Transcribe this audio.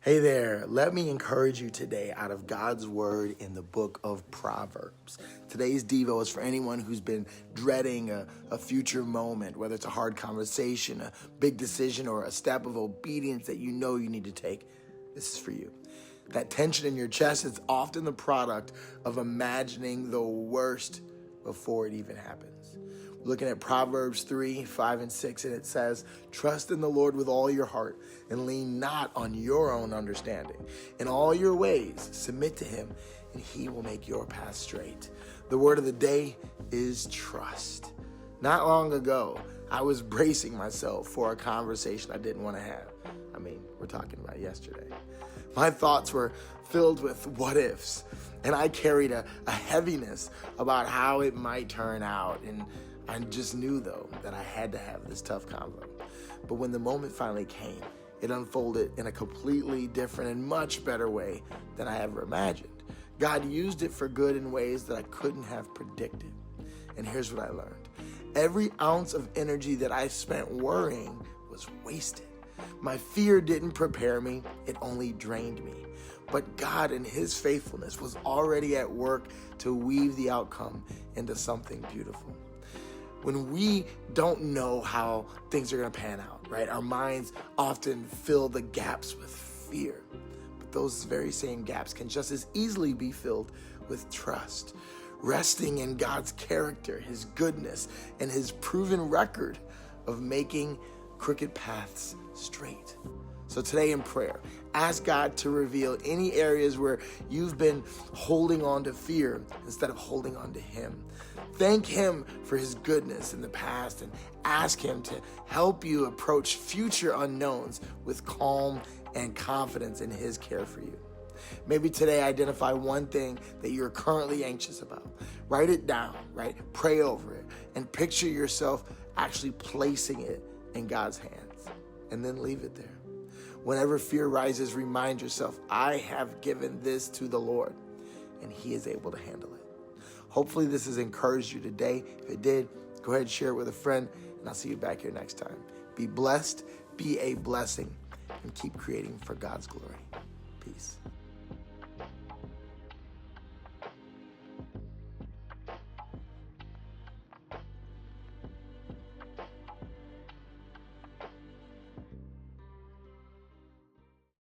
Hey there, let me encourage you today out of God's word in the book of Proverbs. Today's Devo is for anyone who's been dreading a future moment, whether it's a hard conversation, a big decision, or a step of obedience that you know you need to take. This is for you. That tension in your chest is often the product of imagining the worst before it even happens. We're looking at Proverbs 3, 5, and 6, and it says, "Trust in the Lord with all your heart and lean not on your own understanding. In all your ways, submit to him, and he will make your path straight." The word of the day is trust. Not long ago, I was bracing myself for a conversation I didn't want to have. We're talking about yesterday. My thoughts were filled with what ifs, and I carried a heaviness about how it might turn out. And I just knew, though, that I had to have this tough convo. But when the moment finally came, it unfolded in a completely different and much better way than I ever imagined. God used it for good in ways that I couldn't have predicted. And here's what I learned. Every ounce of energy that I spent worrying was wasted. My fear didn't prepare me, it only drained me. But God in his faithfulness was already at work to weave the outcome into something beautiful. When we don't know how things are going to pan out, right? Our minds often fill the gaps with fear. But those very same gaps can just as easily be filled with trust, resting in God's character, his goodness, and his proven record of making crooked paths straight. So today in prayer, ask God to reveal any areas where you've been holding on to fear instead of holding on to him. Thank him for his goodness in the past and ask him to help you approach future unknowns with calm and confidence in his care for you. Maybe today identify one thing that you're currently anxious about. Write it down, right? Pray over it and picture yourself actually placing it in God's hands, and then leave it there. Whenever fear rises, remind yourself, I have given this to the Lord, and he is able to handle it. Hopefully this has encouraged you today. If it did, go ahead and share it with a friend, and I'll see you back here next time. Be blessed, be a blessing, and keep creating for God's glory. Peace.